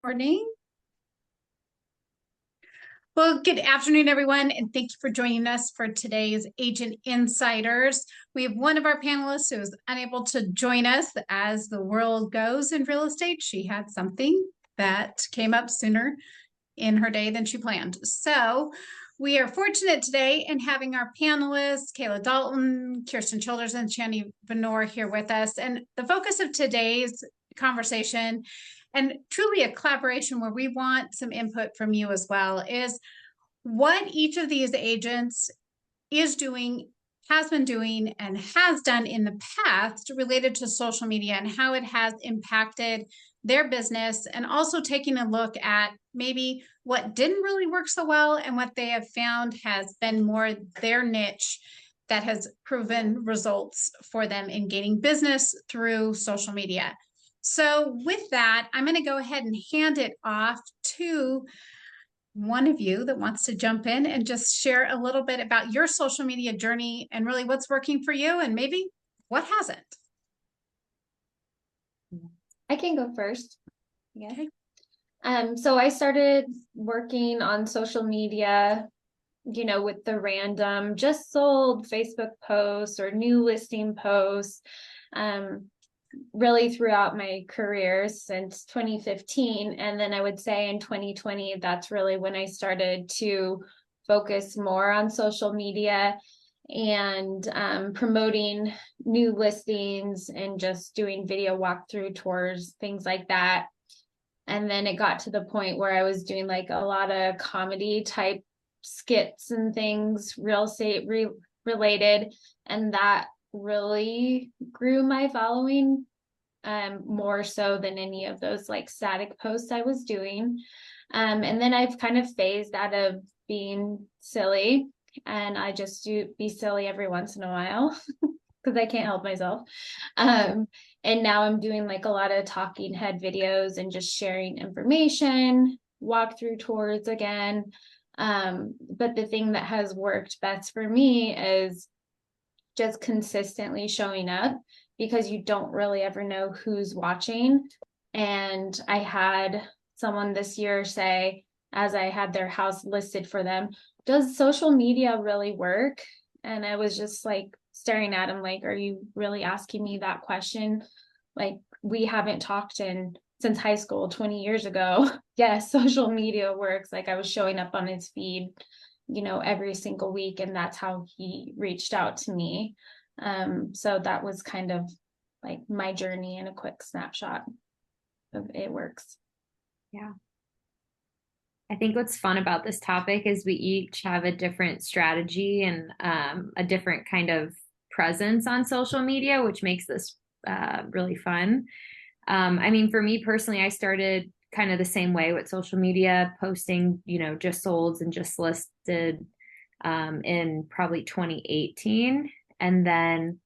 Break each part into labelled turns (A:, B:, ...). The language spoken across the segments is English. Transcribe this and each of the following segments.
A: Morning. Well, good afternoon, everyone, and thank you for joining us for today's Agent Insiders. We have one of our panelists who is unable to join us as the world goes in real estate. She had something that came up sooner in her day than she planned. So we are fortunate today in having our panelists, Kayla Dalton, Kirsten Childers, and Shani Venor here with us. And the focus of today's conversation, and truly a collaboration where we want some input from you as well, is what each of these agents is doing, has been doing, and has done in the past related to social media and how it has impacted their business, and also taking a look at maybe what didn't really work so well and what they have found has been more their niche that has proven results for them in gaining business through social media. So with that, I'm going to go ahead and hand it off to one of you that wants to jump in and just share a little bit about your social media journey and really what's working for you and maybe what hasn't.
B: I can go first. Yeah.
A: Okay.
B: So I started working on social media, with the random just sold Facebook posts or new listing posts, really throughout my career since 2015. And then I would say in 2020, that's really when I started to focus more on social media and promoting new listings and just doing video walkthrough tours, things like that. And then it got to the point where I was doing like a lot of comedy type skits and things, real estate related. And that really grew my following, more so than any of those like static posts I was doing. And then I've kind of phased out of being silly, and I just do be silly every once in a while because I can't help myself. And now I'm doing like a lot of talking head videos and just sharing information, walkthrough tours again. But the thing that has worked best for me is just consistently showing up, because you don't really ever know who's watching. And I had someone this year say, as I had their house listed for them, does social media really work? And I was just like staring at him like, are you really asking me that question? Like, we haven't talked since high school 20 years ago. Yes, social media works. Like, I was showing up on his feed, every single week, and that's how he reached out to me. So that was kind of like my journey in a quick snapshot of it works.
C: Yeah. I think what's fun about this topic is we each have a different strategy and a different kind of presence on social media, which makes this really fun. I mean, for me personally, I started kind of the same way with social media, posting, just solds and just listed in probably 2018. And then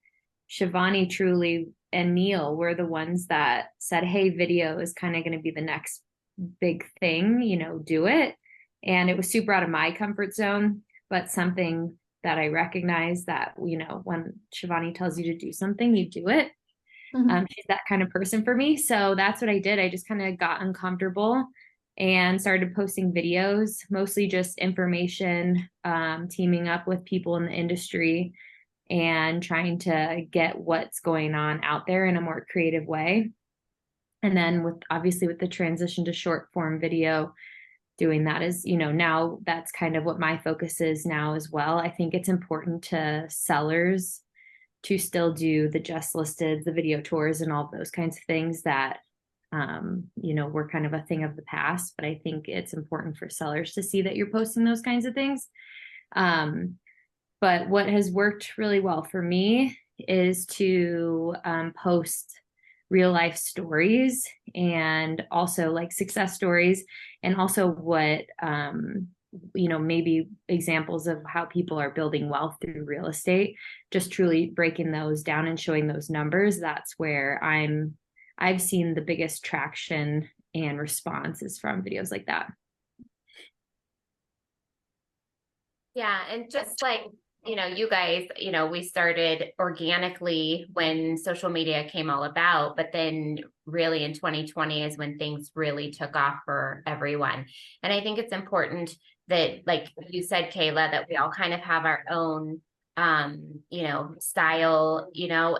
C: Shivani, Truly, and Neil were the ones that said, hey, video is kind of going to be the next big thing, do it. And it was super out of my comfort zone, but something that I recognize that, when Shivani tells you to do something, you do it.
B: Mm-hmm.
C: She's that kind of person for me. So that's what I did. I just kind of got uncomfortable and started posting videos, mostly just information, teaming up with people in the industry and trying to get what's going on out there in a more creative way. And then with the transition to short form video, doing that is, now that's kind of what my focus is now as well. I think it's important to sellers to still do the just listed, the video tours and all of those kinds of things that, were kind of a thing of the past. But I think it's important for sellers to see that you're posting those kinds of things. But what has worked really well for me is to post real life stories and also like success stories, and also what, maybe examples of how people are building wealth through real estate, just truly breaking those down and showing those numbers. That's where I've seen the biggest traction and responses from videos like that.
D: Yeah. And just like, you guys, we started organically when social media came all about, but then really in 2020 is when things really took off for everyone. And I think it's important that, like you said, Kayla, that we all kind of have our own style,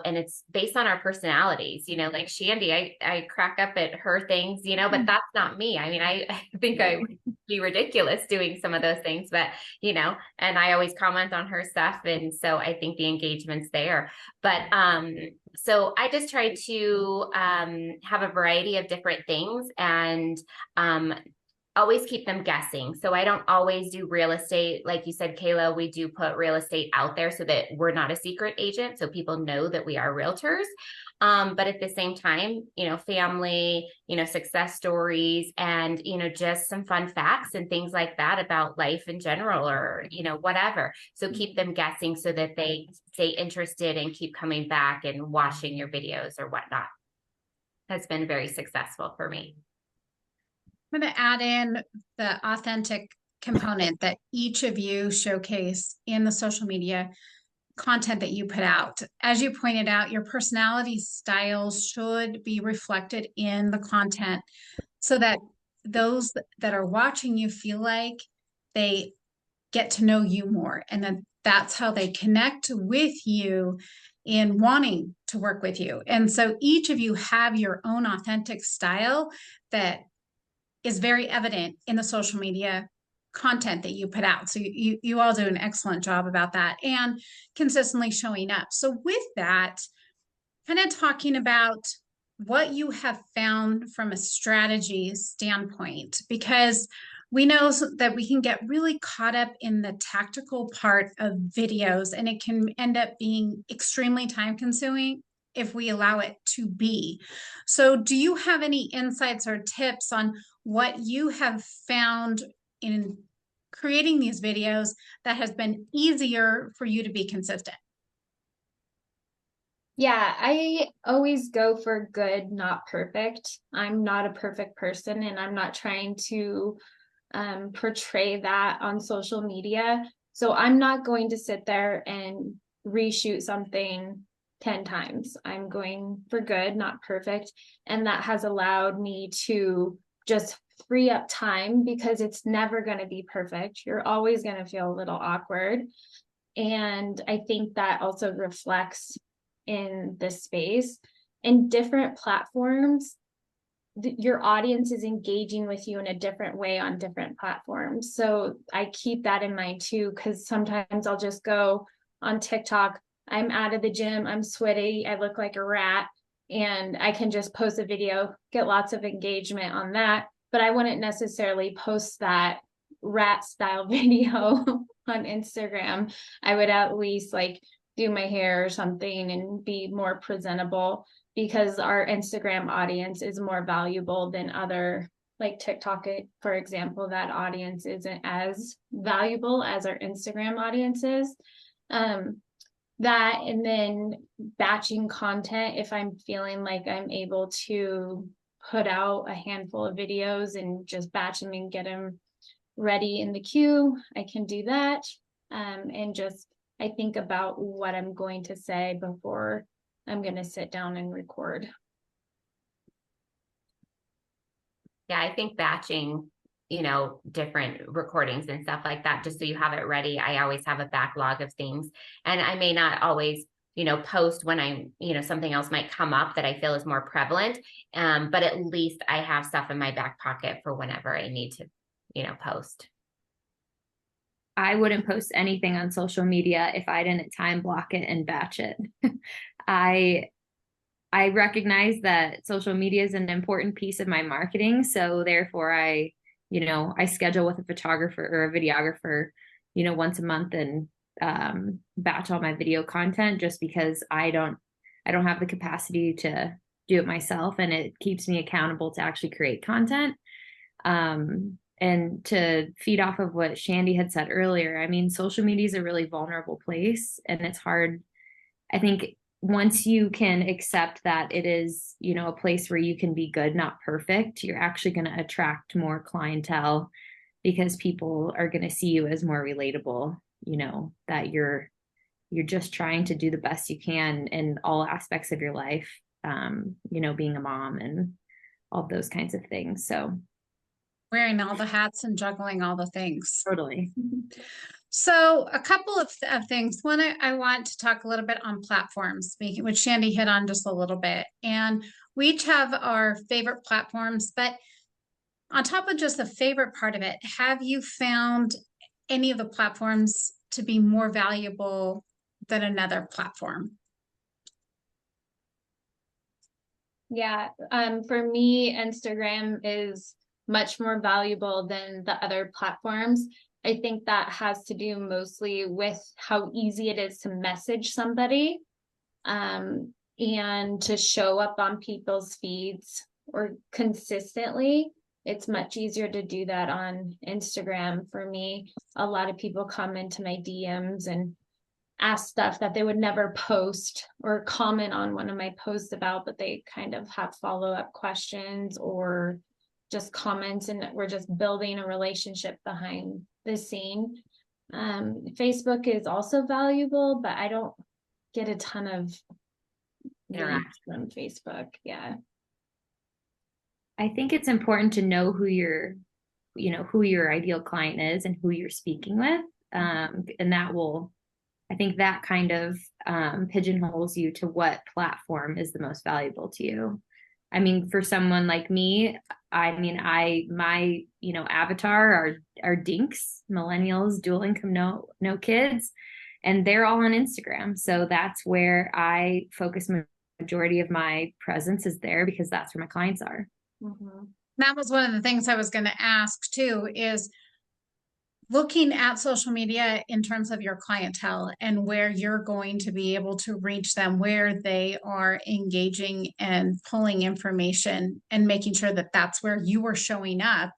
D: and it's based on our personalities, like Shandy, I crack up at her things, but that's not me. I mean, I think I would be ridiculous doing some of those things, but and I always comment on her stuff. And so I think the engagement's there. But so I just try to have a variety of different things and always keep them guessing. So I don't always do real estate. Like you said, Kayla, we do put real estate out there so that we're not a secret agent. So people know that we are realtors. But at the same time, family, success stories and, just some fun facts and things like that about life in general or, whatever. So keep them guessing so that they stay interested and keep coming back and watching your videos or whatnot. Has been very successful for me.
A: I'm going to add in the authentic component that each of you showcase in the social media content that you put out. As you pointed out, your personality styles should be reflected in the content so that those that are watching you feel like they get to know you more, and then that's how they connect with you in wanting to work with you. And so each of you have your own authentic style that is very evident in the social media content that you put out. So you all do an excellent job about that and consistently showing up. So with that, kind of talking about what you have found from a strategy standpoint, because we know that we can get really caught up in the tactical part of videos, and it can end up being extremely time consuming if we allow it to be. So do you have any insights or tips on what you have found in creating these videos that has been easier for you to be consistent?
B: Yeah, I always go for good, not perfect. I'm not a perfect person, and I'm not trying to portray that on social media. So I'm not going to sit there and reshoot something 10 times. I'm going for good, not perfect. And that has allowed me to just free up time because it's never going to be perfect. You're always going to feel a little awkward. And I think that also reflects in this space. In different platforms, your audience is engaging with you in a different way on different platforms. So I keep that in mind too, because sometimes I'll just go on TikTok, I'm out of the gym, I'm sweaty, I look like a rat, and I can just post a video, get lots of engagement on that. But I wouldn't necessarily post that rat style video on Instagram. I would at least do my hair or something and be more presentable, because our Instagram audience is more valuable than other, like TikTok, for example, that audience isn't as valuable as our Instagram audience is. That, and then batching content, if I'm feeling like I'm able to put out a handful of videos and just batch them and get them ready in the queue, I can do that. And just, I think about what I'm going to say before I'm going to sit down and record.
D: Yeah, I think batching, different recordings and stuff like that, just so you have it ready. I always have a backlog of things, and I may not always, post when I'm, something else might come up that I feel is more prevalent. But at least I have stuff in my back pocket for whenever I need to, post.
C: I wouldn't post anything on social media if I didn't time block it and batch it. I recognize that social media is an important piece of my marketing. So therefore I schedule with a photographer or a videographer, once a month and batch all my video content, just because I don't have the capacity to do it myself, and it keeps me accountable to actually create content. And to feed off of what Shandy had said earlier, I mean, social media is a really vulnerable place, and it's hard. I think once you can accept that it is, a place where you can be good, not perfect, you're actually going to attract more clientele, because people are going to see you as more relatable, that you're just trying to do the best you can in all aspects of your life. being a mom and all those kinds of things. So
A: Wearing all the hats and juggling all the things.
C: totally.
A: So a couple of things. One, I want to talk a little bit on platforms, which Shandy hit on just a little bit. And we each have our favorite platforms, but on top of just the favorite part of it, have you found any of the platforms to be more valuable than another platform?
B: Yeah, for me, Instagram is much more valuable than the other platforms. I think that has to do mostly with how easy it is to message somebody, and to show up on people's feeds or consistently. It's much easier to do that on Instagram for me. A lot of people come into my DMs and ask stuff that they would never post or comment on one of my posts about, but they kind of have follow-up questions or just comments, and we're just building a relationship behind the scene. Facebook is also valuable, but I don't get a ton of interaction on Facebook. Yeah.
C: I think it's important to know who your ideal client is and who you're speaking with. And that will, I think that kind of pigeonholes you to what platform is the most valuable to you. I mean, for someone like me, my avatar are dinks, millennials, dual income, no kids, and they're all on Instagram. So that's where I focus majority of my presence is there, because that's where my clients are.
B: Mm-hmm.
A: That was one of the things I was going to ask too, is looking at social media in terms of your clientele and where you're going to be able to reach them, where they are engaging and pulling information, and making sure that that's where you are showing up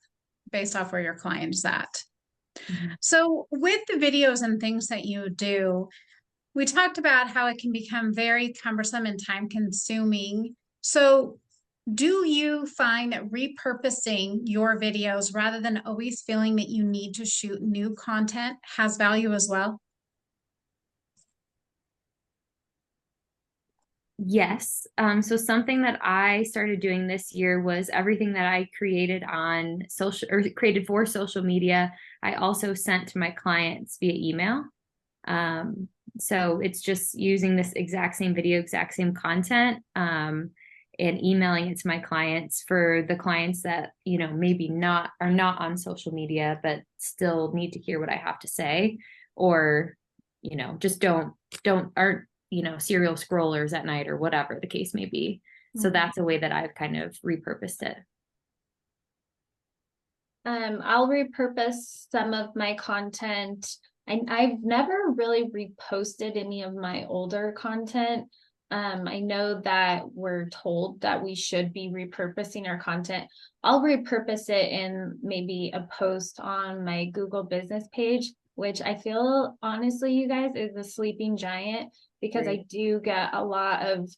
A: based off where your client is at.
C: Mm-hmm.
A: So with the videos and things that you do, we talked about how it can become very cumbersome and time consuming. So do you find that repurposing your videos rather than always feeling that you need to shoot new content has value as well?
C: Yes. So something that I started doing this year was everything that I created on social or created for social media, I also sent to my clients via email. So it's just using this exact same video, exact same content, and emailing it to my clients. For the clients that, maybe are not on social media, but still need to hear what I have to say, or, just aren't, serial scrollers at night, or whatever the case may be. So that's a way that I've kind of repurposed it.
B: I'll repurpose some of my content. I've never really reposted any of my older content. I know that we're told that we should be repurposing our content. I'll repurpose it in maybe a post on my Google business page, which I feel, honestly, you guys, is a sleeping giant, because
C: Right.
B: I do get a lot of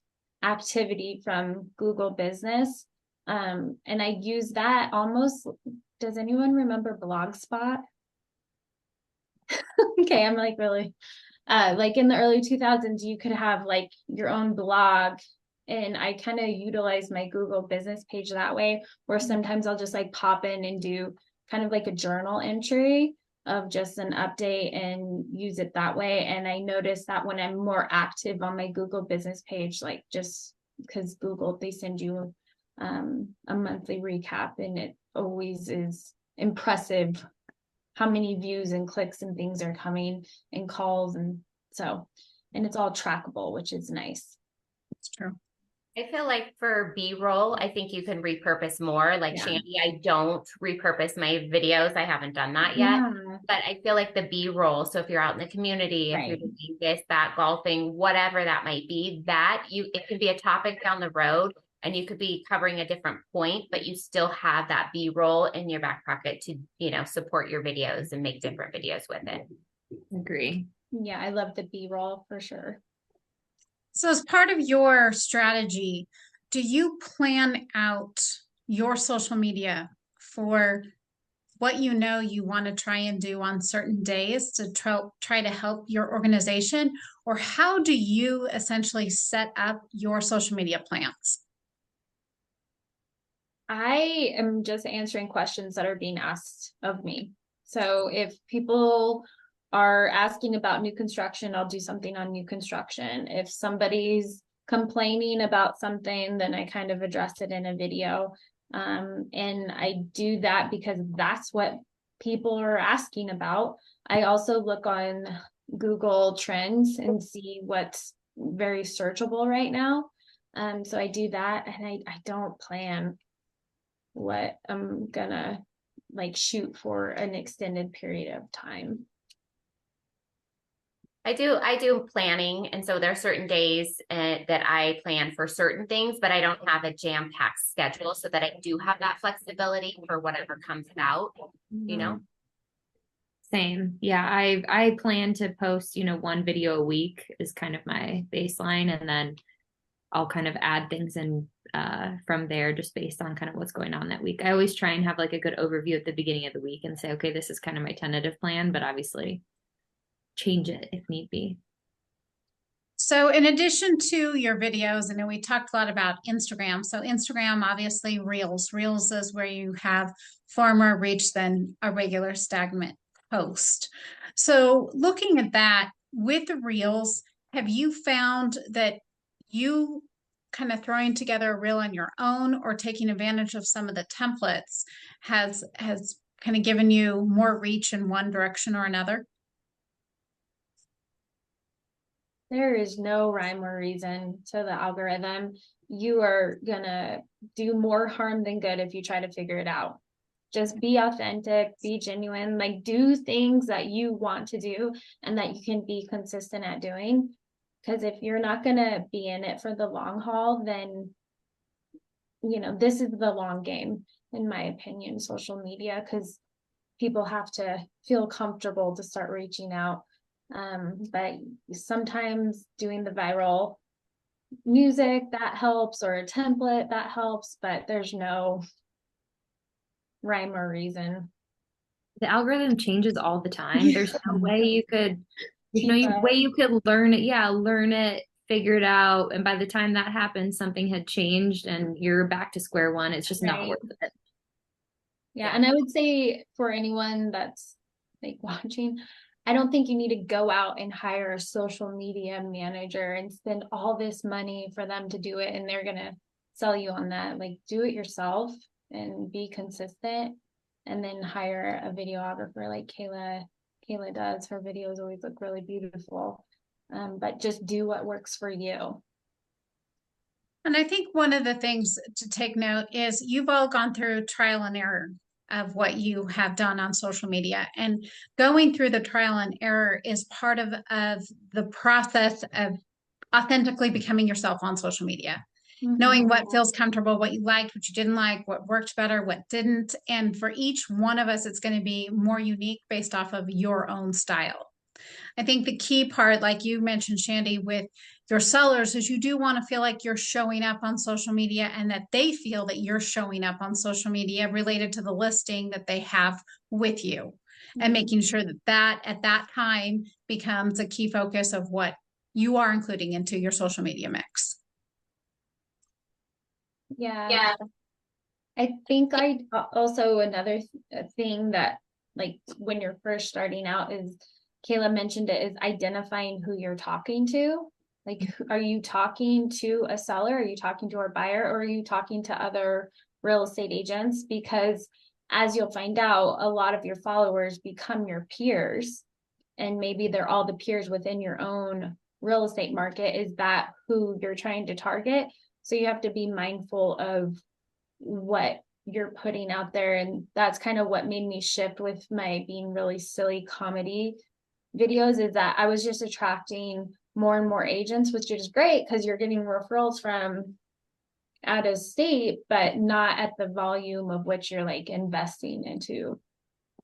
B: activity from Google business. And I use that almost. Does anyone remember Blogspot? Okay, I'm like, really, like in the early 2000s, you could have like your own blog, and I kind of utilize my Google business page that way, where sometimes I'll just like pop in and do kind of like a journal entry of just an update and use it that way. And I noticed that when I'm more active on my Google business page, like just because Google, they send you a monthly recap, and it always is impressive how many views and clicks and things are coming, and calls, and it's all trackable, which is nice.
A: It's true.
D: I feel like for B-roll, I think you can repurpose more. Like Shandy, I don't repurpose my videos. I haven't done that yet.
B: Yeah.
D: But I feel like the B-roll, so if you're out in the community, if you're doing this, that, golfing, whatever that might be, it could be a topic down the road, and you could be covering a different point, but you still have that B-roll in your back pocket to, support your videos and make different videos with it.
C: Agree.
B: Yeah, I love the B-roll for sure.
A: So as part of your strategy, do you plan out your social media for what you know you want to try and do on certain days to try to help your organization? Or how do you essentially set up your social media plans?
B: I am just answering questions that are being asked of me. So if people are asking about new construction, I'll do something on new construction. If somebody's complaining about something, then I kind of address it in a video. And I do that because that's what people are asking about. I also look on Google Trends and see what's very searchable right now. So I do that, and I don't plan what I'm gonna like shoot for an extended period of time.
D: I do planning, and so there are certain days that I plan for certain things, but I don't have a jam-packed schedule, so that I do have that flexibility for whatever comes about, you know.
C: Same. Yeah, I plan to post, one video a week is kind of my baseline, and then I'll kind of add things in from there just based on kind of what's going on that week. I always try and have like a good overview at the beginning of the week and say, okay, this is kind of my tentative plan, but obviously change it if need be.
A: So in addition to your videos, I know we talked a lot about Instagram. So Instagram, obviously Reels. Reels is where you have far more reach than a regular stagnant post. So looking at that with the Reels, have you found that you kind of throwing together a reel on your own or taking advantage of some of the templates has kind of given you more reach in one direction or another?
B: There is no rhyme or reason to the algorithm. You are gonna do more harm than good if you try to figure it out. Just be authentic, be genuine, like do things that you want to do and that you can be consistent at doing. Because if you're not gonna be in it for the long haul, then this is the long game, in my opinion, social media, because people have to feel comfortable to start reaching out. But sometimes doing the viral music that helps, or a template that helps, but there's no rhyme or reason.
C: The algorithm changes all the time. There's no way you could, way you could learn it. Yeah, learn it, figure it out. And by the time that happens, something had changed and you're back to square one. It's just not worth it.
B: Yeah. And I would say for anyone that's like watching, I don't think you need to go out and hire a social media manager and spend all this money for them to do it, and they're going to sell you on that. Like, do it yourself and be consistent, and then hire a videographer like Kayla does. Her videos always look really beautiful. But just do what works for you.
A: And I think one of the things to take note is you've all gone through trial and error of what you have done on social media. And going through the trial and error is part of the process of authentically becoming yourself on social media. Knowing what feels comfortable, what you liked, what you didn't like, what worked better, what didn't. And for each one of us, it's going to be more unique based off of your own style. I think the key part, like you mentioned, Shandy, with your sellers is you do want to feel like you're showing up on social media and that they feel that you're showing up on social media related to the listing that they have with you, and making sure that that at that time becomes a key focus of what you are including into your social media mix.
B: Yeah. I think I also another thing that, like, when you're first starting out, is Kayla mentioned it, is identifying who you're talking to. Like, are you talking to a seller? Are you talking to a buyer? Or are you talking to other real estate agents? Because as you'll find out, a lot of your followers become your peers, and maybe they're all the peers within your own real estate market. Is that who you're trying to target? So you have to be mindful of what you're putting out there. And that's kind of what made me shift with my being really silly comedy videos, is that I was just attracting more and more agents, which is great because you're getting referrals from out of state, but not at the volume of which you're like investing into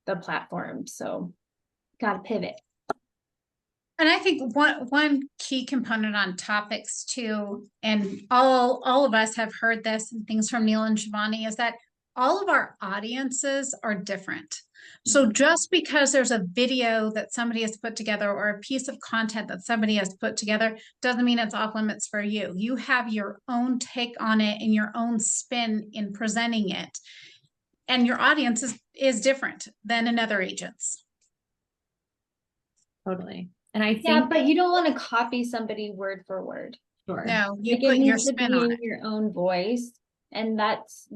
B: the platform. So gotta pivot.
A: And I think one key component on topics too, and all of us have heard this and things from Neil and Shivani, is that all of our audiences are different. So just because there's a video that somebody has put together or a piece of content that somebody has put together doesn't mean it's off limits for you. You have your own take on it and your own spin in presenting it. And your audience is different than another agent's.
C: Totally. And I think,
B: Yeah, but you don't want to copy somebody word for word.
C: sure.
A: No, you
B: Like, it
A: put your
B: needs to
A: spin
B: be
A: on
B: in
A: it.
B: your own voice. And that's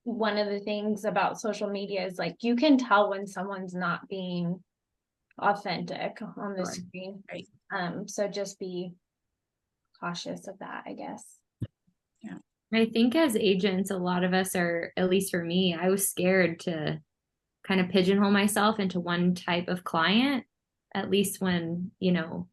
B: one of the things about social media is like you can tell when someone's not being authentic on the
C: Sure.
B: screen.
A: Right.
B: So just be cautious of that, I guess.
C: I think as agents, a lot of us are, at least for me, I was scared to kind of pigeonhole myself into one type of client, at least when, you know,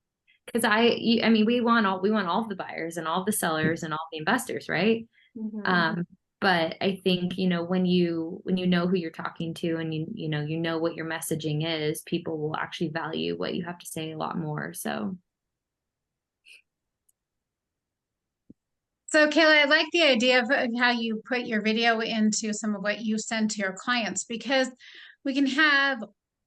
C: because I mean, we want all of the buyers and all of the sellers and all the investors, right?
B: Mhm.
C: But I think, you know, when you know who you're talking to and you know what your messaging is, people will actually value what you have to say a lot more. So
A: Kayla, I like the idea of how you put your video into some of what you send to your clients, because we can have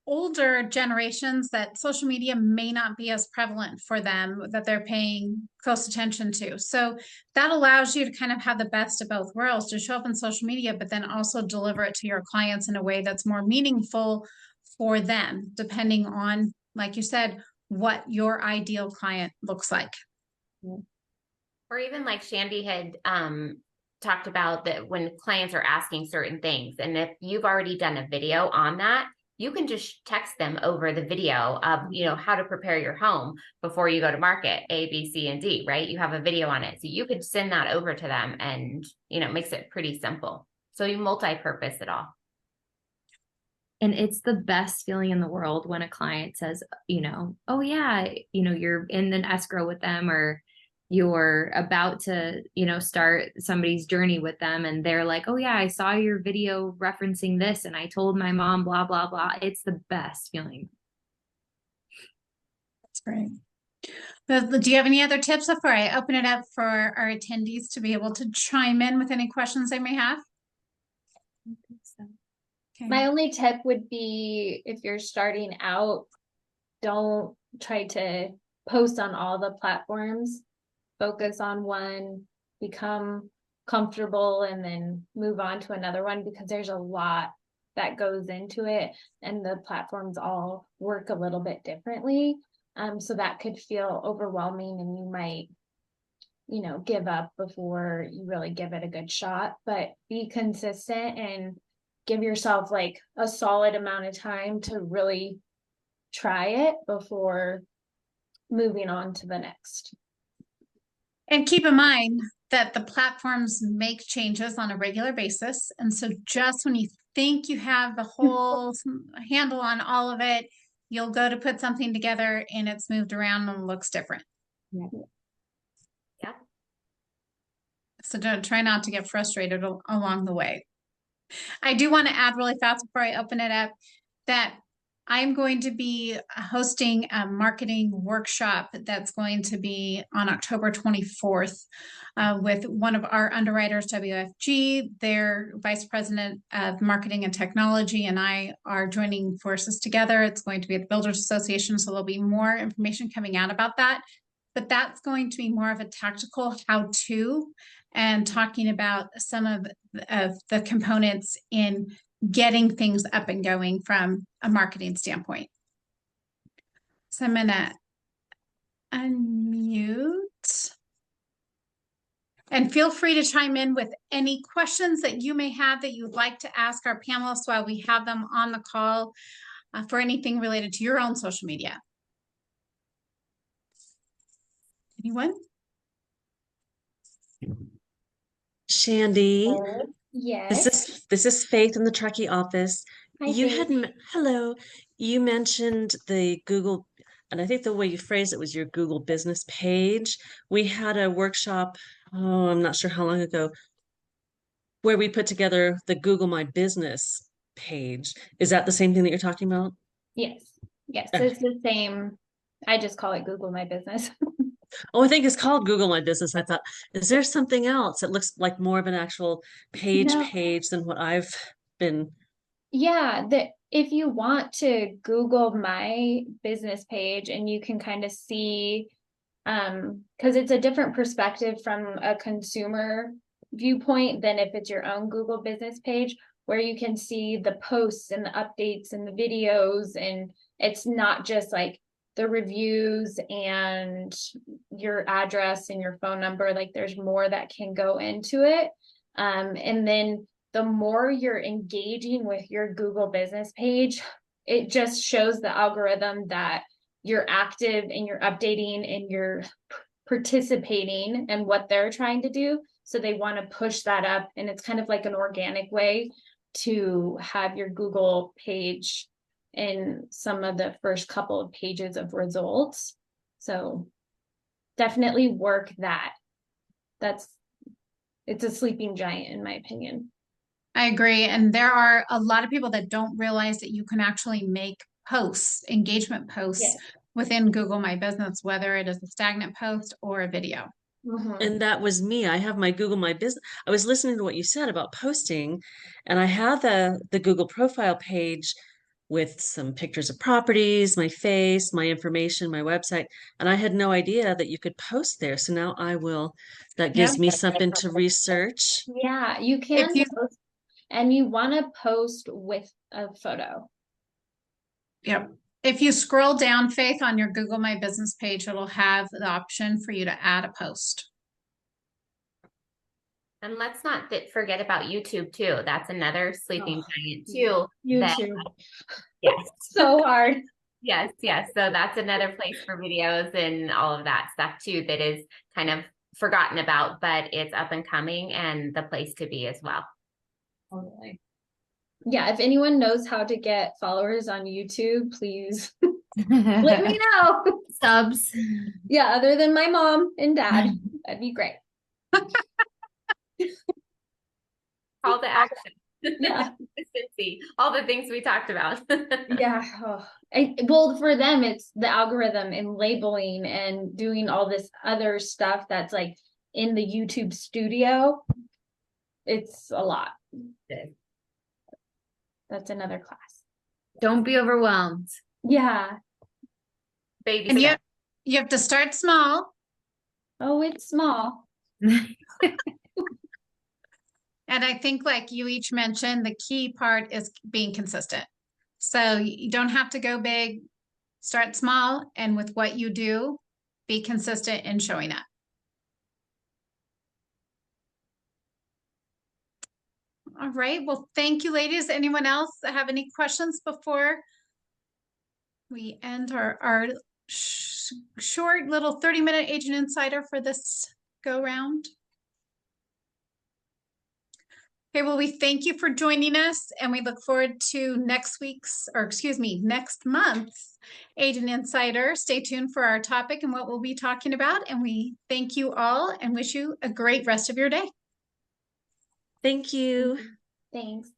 A: older generations that social media may not be as prevalent for them, that they're paying close attention to. So that allows you to kind of have the best of both worlds, to show up in social media, but then also deliver it to your clients in a way that's more meaningful for them, depending on, like you said, what your ideal client looks like.
D: Or even like Shandy had talked about that when clients are asking certain things, and if you've already done a video on that, you can just text them over the video of, you know, how to prepare your home before you go to market, A, B, C, and D, right? You have a video on it. So you could send that over to them and, you know, it makes it pretty simple. So you multi-purpose it all.
C: and it's the best feeling in the world when a client says, you know, oh yeah, you know, you're in an escrow with them or you're about to, you know, start somebody's journey with them and they're like, oh yeah, I saw your video referencing this and I told my mom, blah, blah, blah. It's the best feeling.
A: That's great. Do you have any other tips before I open it up for our attendees to be able to chime in with any questions they may have? Okay.
B: My only tip would be if you're starting out, don't try to post on all the platforms. Focus on one, become comfortable, and then move on to another one because there's a lot that goes into it and the platforms all work a little bit differently. So that could feel overwhelming and you might, you know, give up before you really give it a good shot, but be consistent and give yourself like a solid amount of time to really try it before moving on to the next.
A: And keep in mind that the platforms make changes on a regular basis. And so just when you think you have the whole handle on all of it, you'll go to put something together and it's moved around and looks different.
C: Yeah.
D: Yeah.
A: So don't try not to get frustrated along the way. I do want to add really fast before I open it up that I'm going to be hosting a marketing workshop that's going to be on October 24th with one of our underwriters, WFG. Their vice president of marketing and technology and I are joining forces together. It's going to be at the Builders Association, so there'll be more information coming out about that. But that's going to be more of a tactical how-to and talking about some of the components in getting things up and going from a marketing standpoint. So I'm going to unmute. And feel free to chime in with any questions that you may have that you'd like to ask our panelists while we have them on the call for anything related to your own social media. Anyone?
E: Shandy,
B: Yes.
E: this is Faith in the Truckee office.
B: Hi,
E: You
B: Faith.
E: had hello. You mentioned the Google, and I think the way you phrased it was your Google business page. We had a workshop, oh, I'm not sure how long ago, where we put together the Google My Business page. Is that the same thing that you're talking about?
B: Yes. Yes.
E: Okay.
B: It's the same. I just call it Google My Business.
E: Oh, I think it's called Google My Business. I thought, is there something else? It looks like more of an actual
B: No.
E: page than what I've been.
B: Yeah, if you want to Google my business page and you can kind of see, because it's a different perspective from a consumer viewpoint than if it's your own Google business page, where you can see the posts and the updates and the videos, and it's not just like the reviews and your address and your phone number. Like there's more that can go into it. And then the more you're engaging with your Google business page, it just shows the algorithm that you're active and you're updating and you're participating in what they're trying to do. So they want to push that up. And it's kind of like an organic way to have your Google page in some of the first couple of pages of results. So definitely work that. It's a sleeping giant, in my opinion.
A: I agree. And there are a lot of people that don't realize that you can actually make posts, engagement posts within Google My Business, whether it is a stagnant post or a video.
E: And that was me. I have my Google My Business. I was listening to what you said about posting, and I have the Google profile page with some pictures of properties, my face, my information, my website, and I had no idea that you could post there. So now I will. That gives me something to research.
B: Yeah, you can post, and you want to post with a photo.
A: Yep. If you scroll down, Faith, on your Google My Business page, it'll have the option for you to add a post.
D: And let's not forget about YouTube too. That's another sleeping giant too.
B: YouTube.
D: Yes.
B: So hard.
D: Yes. So that's another place for videos and all of that stuff too that is kind of forgotten about, but it's up and coming and the place to be as well.
B: Totally. Yeah, if anyone knows how to get followers on YouTube, please let me know.
C: Subs.
B: Yeah, other than my mom and dad, that'd be great.
D: Call to action.
B: Yeah.
D: Consistency, all the things we talked about.
B: Yeah. Well, for them, it's the algorithm and labeling and doing all this other stuff that's like in the YouTube studio. It's a lot. That's another class.
C: Don't be overwhelmed.
B: Yeah.
D: Baby
A: And
D: steps.
A: you have to start small.
B: Oh, it's small.
A: And I think, like you each mentioned, the key part is being consistent. So you don't have to go big, start small, and with what you do, be consistent in showing up. All right. Well, thank you, ladies. Anyone else have any questions before we end our short little 30-minute Agent Insider for this go round? Okay, well, we thank you for joining us, and we look forward to next month's Agent Insider. Stay tuned for our topic and what we'll be talking about, and we thank you all and wish you a great rest of your day.
E: Thank you.
B: Thanks.